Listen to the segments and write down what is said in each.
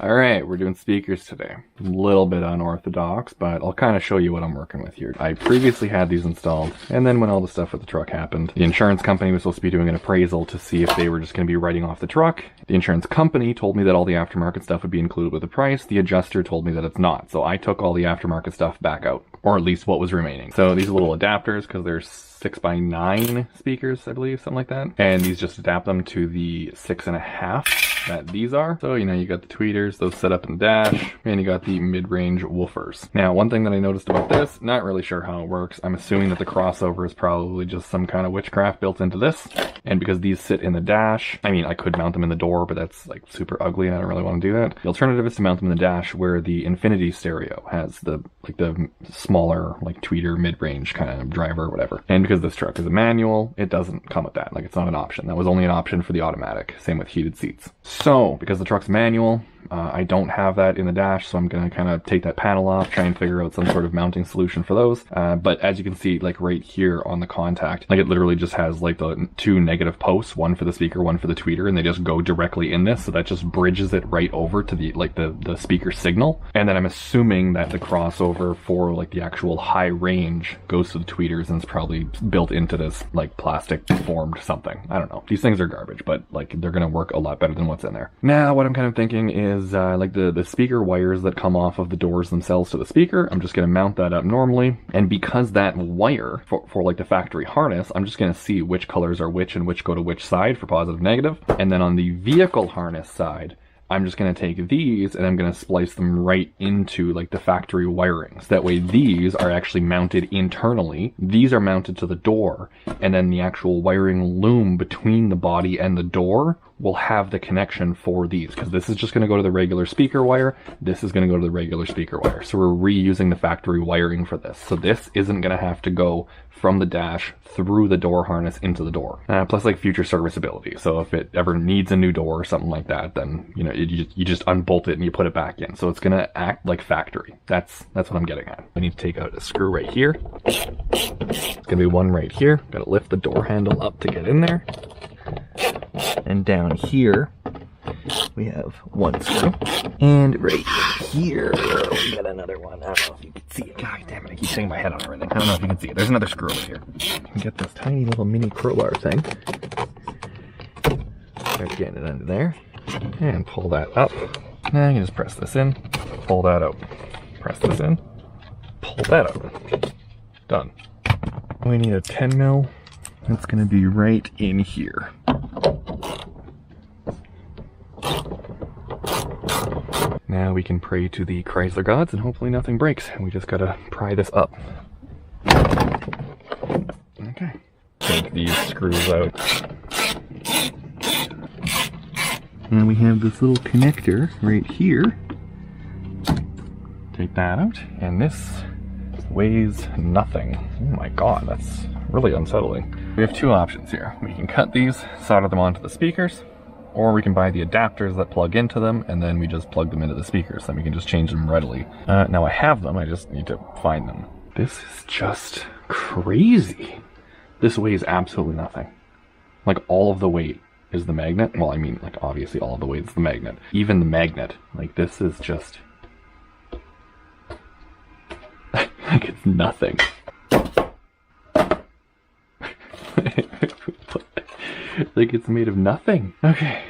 Alright, we're doing speakers today. A little bit unorthodox, but I'll kind of show you what I'm working with here. I previously had these installed, and then when all the stuff with the truck happened, the insurance company was supposed to be doing an appraisal to see if they were just going to be writing off the truck. The insurance company told me that all the aftermarket stuff would be included with the price. The adjuster told me that it's not, so I took all the aftermarket stuff back out, or at least what was remaining. So these are little adapters, because they're 6x9 speakers, I believe, something like that. And these just adapt them to the 6.5 that these are. So, you know, you got the tweeters, those set up in the dash, and you got the mid-range woofers. Now, one thing that I noticed about this, not really sure how it works. I'm assuming that the crossover is probably just some kind of witchcraft built into this. And because these sit in the dash, I mean, I could mount them in the door, but that's like super ugly and I don't really want to do that. The alternative is to mount them in the dash where the Infinity stereo has the smaller, like tweeter mid-range kind of driver or whatever. And because this truck is a manual, it doesn't come with that. Like, it's not an option. That was only an option for the automatic. Same with heated seats. So, because the truck's manual, I don't have that in the dash, so I'm going to kind of take that panel off, try and figure out some sort of mounting solution for those. But as you can see, like right here on the contact, like it literally just has like the two negative posts, one for the speaker, one for the tweeter, and they just go directly in this, so that just bridges it right over to the the speaker signal. And then I'm assuming that the crossover for like the actual high range goes to the tweeters, and it's probably built into this like plastic formed something. I don't know. These things are garbage, but like they're going to work a lot better than what's in there. Now, what I'm kind of thinking is like the speaker wires that come off of the doors themselves to the speaker, I'm just going to mount that up normally. And because that wire for like the factory harness, I'm just going to see which colors are which and which go to which side for positive, negative. And then on the vehicle harness side, I'm just going to take these and I'm going to splice them right into like the factory wirings. That way these are actually mounted internally. These are mounted to the door, and then the actual wiring loom between the body and the door will have the connection for these, because this is just going to go to the regular speaker wire. This is going to go to the regular speaker wire. So we're reusing the factory wiring for this. So this isn't going to have to go from the dash through the door harness into the door. Plus like future serviceability. So if it ever needs a new door or something like that, then, you know, you just unbolt it and you put it back in. So it's going to act like factory. That's what I'm getting at. I need to take out a screw right here. It's going to be one right here. Got to lift the door handle up to get in there. And down here, we have one screw. And right here, we got another one. I don't know if you can see it. God damn it, I keep hitting my head on everything. I don't know if you can see it. There's another screw over here. You can get this tiny little mini crowbar thing. Start getting it under there. And pull that up. Now you can just press this in. Pull that out. Press this in. Pull that out. Done. We need a 10 mil. That's going to be right in here. Now we can pray to the Chrysler gods and hopefully nothing breaks. We just gotta pry this up. Okay. Take these screws out. And we have this little connector right here. Take that out. And this weighs nothing. Oh my god, that's really unsettling. We have two options here. We can cut these, solder them onto the speakers, or we can buy the adapters that plug into them, and then we just plug them into the speakers, then we can just change them readily. Now I have them, I just need to find them. This is just crazy. This weighs absolutely nothing. Like, all of the weight is the magnet. Well, I mean, like, obviously all of the weight is the magnet. Even the magnet. Like, this is just... like, it's nothing. Like, it's made of nothing. Okay,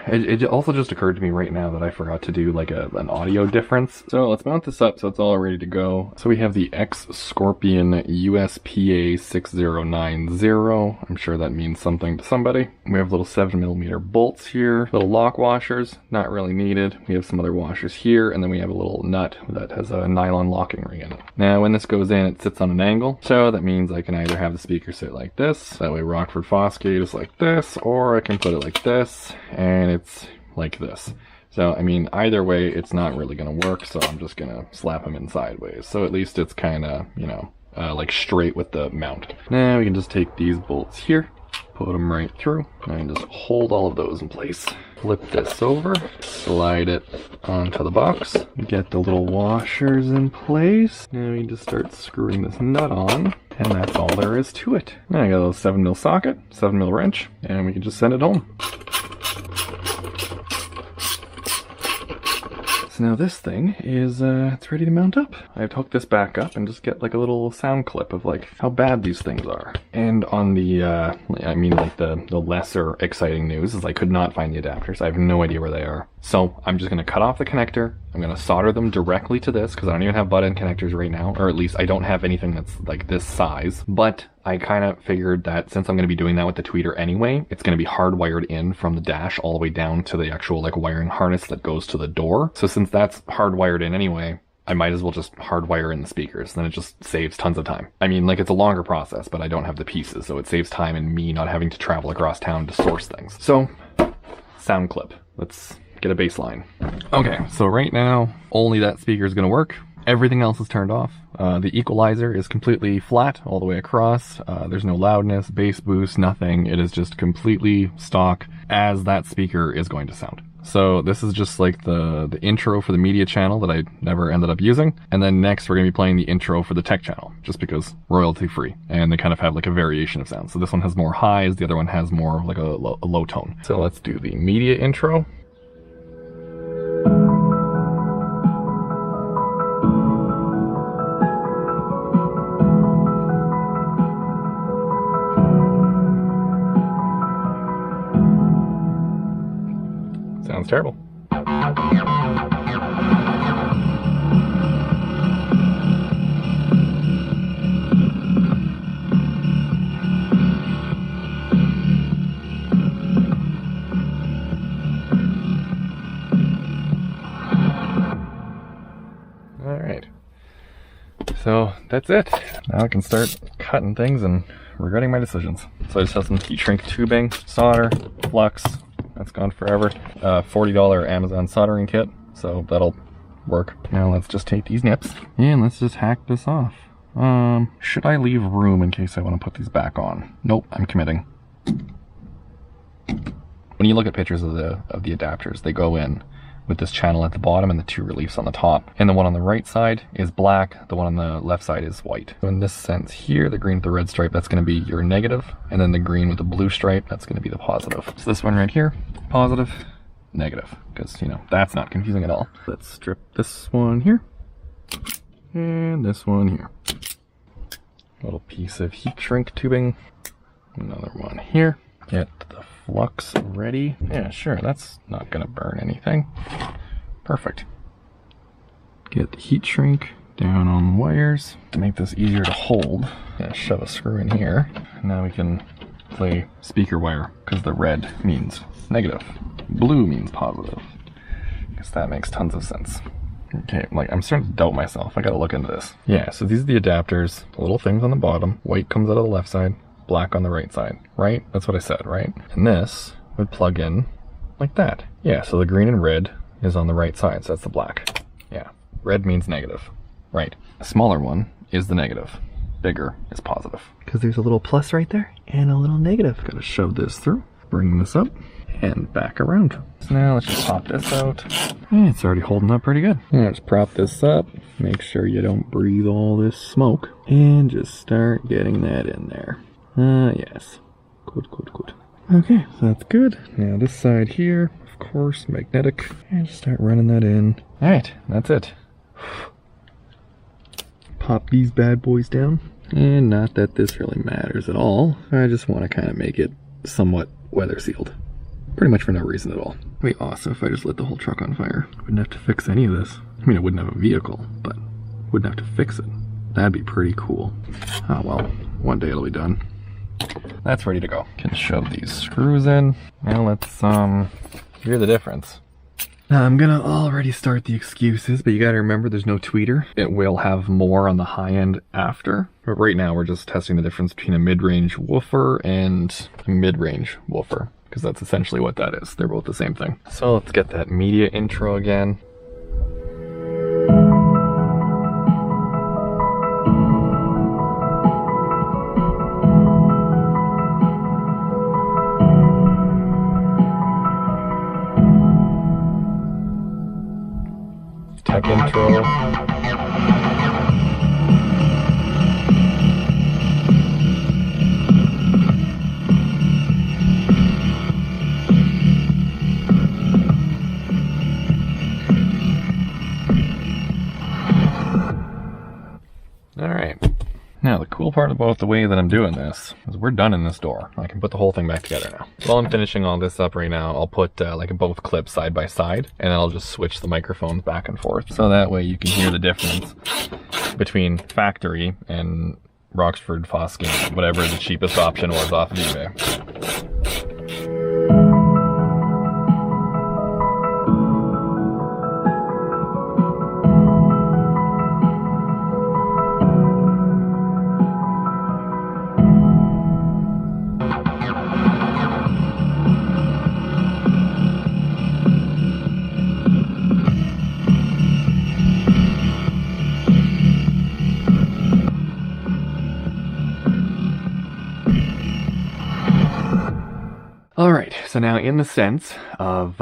it also just occurred to me right now that I forgot to do like an audio difference. So let's mount this up so it's all ready to go. So we have the X Scorpion USPA 6090. I'm sure that means something to somebody. We have little 7mm bolts here, little lock washers, not really needed. We have some other washers here, and then we have a little nut that has a nylon locking ring in it. Now when this goes in, it sits on an angle, so that means I can either have the speaker sit like this, that way Rockford Fosgate is like this, or I can put it like this, and it's like this. So, I mean, either way, it's not really going to work, so I'm just going to slap them in sideways. So at least it's kind of, you know, like straight with the mount. Now we can just take these bolts here, put them right through, and just hold all of those in place. Flip this over, slide it onto the box, get the little washers in place. Now we can just start screwing this nut on, and that's all there is to it. Now I got a little 7mm socket, 7mm wrench, and we can just send it home. so now this thing is, it's ready to mount up. I have to hook this back up and just get like a little sound clip of like how bad these things are. And on the, I mean like the lesser exciting news is I could not find the adapters. I have no idea where they are. So I'm just gonna cut off the connector. I'm gonna solder them directly to this because I don't even have butt-end connectors right now, or at least I don't have anything that's like this size. But I kind of figured that since I'm gonna be doing that with the tweeter anyway, it's gonna be hardwired in from the dash all the way down to the actual like wiring harness that goes to the door. So since that's hardwired in anyway, I might as well just hardwire in the speakers. Then it just saves tons of time. I mean, like it's a longer process, but I don't have the pieces, so it saves time and me not having to travel across town to source things. So, sound clip. Let's get a baseline. Okay, so right now, only that speaker is going to work. Everything else is turned off. The equalizer is completely flat all the way across. There's no loudness, bass boost, nothing. It is just completely stock as that speaker is going to sound. So this is just like the intro for the media channel that I never ended up using. And then next we're going to be playing the intro for the tech channel, just because royalty free. And they kind of have like a variation of sound. So this one has more highs, the other one has more like a low tone. So let's do the media intro. Sounds terrible. All right. So that's it. Now I can start cutting things and regretting my decisions. So I just have some heat shrink tubing, solder, flux. That's gone forever. $40 Amazon soldering kit, so that'll work. Now let's just take these nips and let's just hack this off. Should I leave room in case I want to put these back on? Nope, I'm committing. When you look at pictures of the adapters, they go in with this channel at the bottom and the two reliefs on the top. And the one on the right side is black, the one on the left side is white. So in this sense here, the green with the red stripe, that's going to be your negative, and then the green with the blue stripe, that's going to be the positive. So this one right here, positive, negative, because, you know, that's not confusing at all. Let's strip this one here, and this one here. Little piece of heat shrink tubing, another one here. Get the flux ready. Yeah, sure, that's not gonna burn anything. Perfect. Get the heat shrink down on the wires. To make this easier to hold, yeah, shove a screw in here. Now we can play speaker wire, because the red means negative. Blue means positive. Guess that makes tons of sense. Okay, like I'm starting to doubt myself. I gotta look into this. Yeah, so these are the adapters. The little things on the bottom. White comes out of the left side, black on the right side, right? That's what I said, right? And this would plug in like that. Yeah, so the green and red is on the right side, so that's the black. Yeah, red means negative, right? A smaller one is the negative. Bigger is positive. Because there's a little plus right there and a little negative. Gotta shove this through, bring this up, and back around. So now let's just pop this out. Yeah, it's already holding up pretty good. Yeah, just prop this up, make sure you don't breathe all this smoke, and just start getting that in there. Yes. Good, good, good. Okay, so that's good. Now this side here, of course, magnetic. And just start running that in. Alright, that's it. Pop these bad boys down. And not that this really matters at all. I just want to kind of make it somewhat weather sealed. Pretty much for no reason at all. It'd be awesome if I just lit the whole truck on fire. Wouldn't have to fix any of this. I mean, I wouldn't have a vehicle, but wouldn't have to fix it. That'd be pretty cool. Oh well, one day it'll be done. That's ready to go. Can shove these screws in. Now let's hear the difference. Now I'm gonna already start the excuses, but you gotta remember there's no tweeter. It will have more on the high end after. But right now we're just testing the difference between a mid-range woofer and a mid-range woofer, because that's essentially what that is. They're both the same thing. So let's get that media intro again. Tech intro. Now, the cool part about the way that I'm doing this is we're done in this door. I can put the whole thing back together now. While I'm finishing all this up right now, I'll put like both clips side by side, and then I'll just switch the microphones back and forth. So that way you can hear the difference between factory and Roxford Fosgate, whatever the cheapest option was off of eBay. Alright, so now in the sense of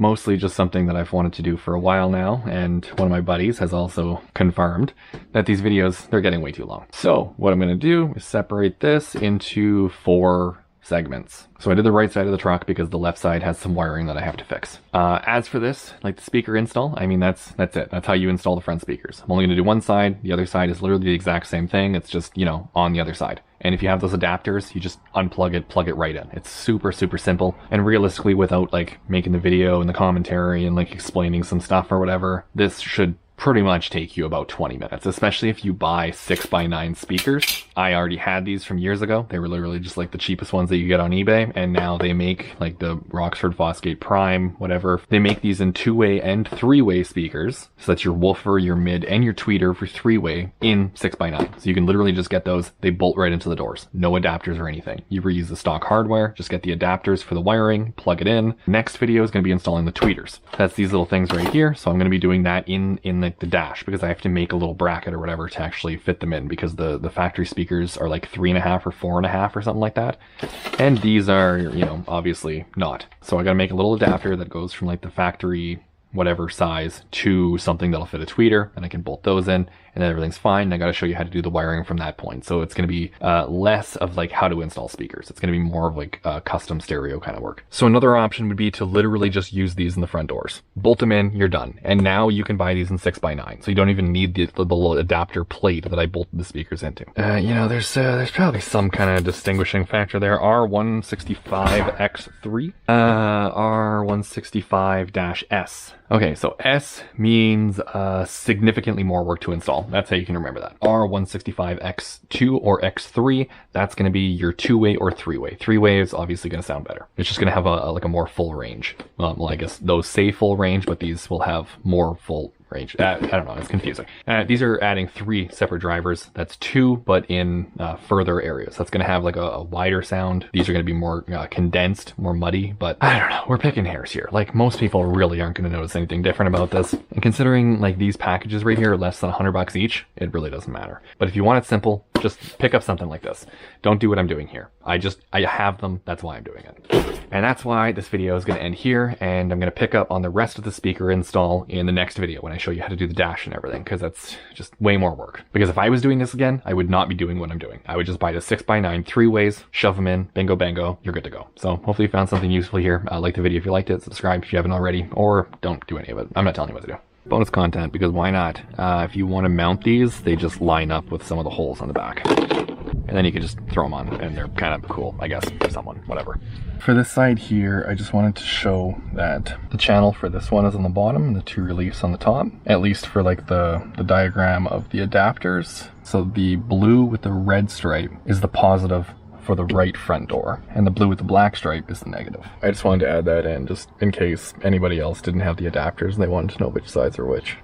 mostly just something that I've wanted to do for a while now, and one of my buddies has also confirmed that these videos, they're getting way too long. So what I'm going to do is separate this into 4 segments. So I did the right side of the truck because the left side has some wiring that I have to fix. As for this, like the speaker install, I mean, that's it. That's how you install the front speakers. I'm only going to do one side. The other side is literally the exact same thing. It's just, you know, on the other side. And if you have those adapters, you just unplug it, plug it right in. It's super, super simple. And realistically, without like making the video and the commentary and like explaining some stuff or whatever, this should pretty much take you about 20 minutes, especially if you buy 6x9 speakers. I already had these from years ago. They were literally just like the cheapest ones that you get on eBay, and now they make like the Roxford Fosgate Prime, whatever. They make these in 2-way and 3-way speakers, so that's your woofer, your mid, and your tweeter for 3-way in 6x9. So you can literally just get those. They bolt right into the doors. No adapters or anything. You reuse the stock hardware, just get the adapters for the wiring, plug it in. Next video is going to be installing the tweeters. That's these little things right here. So I'm going to be doing that in the dash, because I have to make a little bracket or whatever to actually fit them in, because the factory speakers are like 3.5 or 4.5 or something like that, and these are, you know, obviously not. So I gotta make a little adapter that goes from like the factory whatever size to something that'll fit a tweeter, and I can bolt those in, and then everything's fine. And I got to show you how to do the wiring from that point. So it's going to be less of like how to install speakers. It's going to be more of like custom stereo kind of work. So another option would be to literally just use these in the front doors, bolt them in, you're done. And now you can buy these in 6x9, so you don't even need the little adapter plate that I bolted the speakers into. You know, there's probably some kind of distinguishing factor there. R165X3, R165-S. Okay, so S means significantly more work to install. That's how you can remember that. R165X2 or X3, that's going to be your 2-way or 3-way. 3-way is obviously going to sound better. It's just going to have a more full range. Well, I guess those say full range, but these will have more full range. I don't know, it's confusing. These are adding 3 separate drivers. That's 2, but in further areas. That's going to have like a wider sound. These are going to be more condensed, more muddy, but I don't know, we're picking hairs here. Like, most people really aren't going to notice anything different about this. And considering like these packages right here are less than $100 each, it really doesn't matter. But if you want it simple, just pick up something like this. Don't do what I'm doing here. I have them, that's why I'm doing it. And that's why this video is going to end here, and I'm going to pick up on the rest of the speaker install in the next video when I show you how to do the dash and everything, because that's just way more work. Because if I was doing this again, I would not be doing what I'm doing. I would just buy the 6x9 3-ways, shove them in, bingo bango, you're good to go. So hopefully you found something useful here. Like the video if you liked it, subscribe if you haven't already, or don't do any of it. I'm not telling you what to do. Bonus content, because why not? If you want to mount these, they just line up with some of the holes on the back. And then you can just throw them on, and they're kind of cool, I guess, for someone, whatever. For this side here, I just wanted to show that the channel for this one is on the bottom and the 2 reliefs on the top, at least for like the diagram of the adapters. So the blue with the red stripe is the positive for the right front door, and the blue with the black stripe is the negative. I just wanted to add that in, just in case anybody else didn't have the adapters and they wanted to know which sides are which.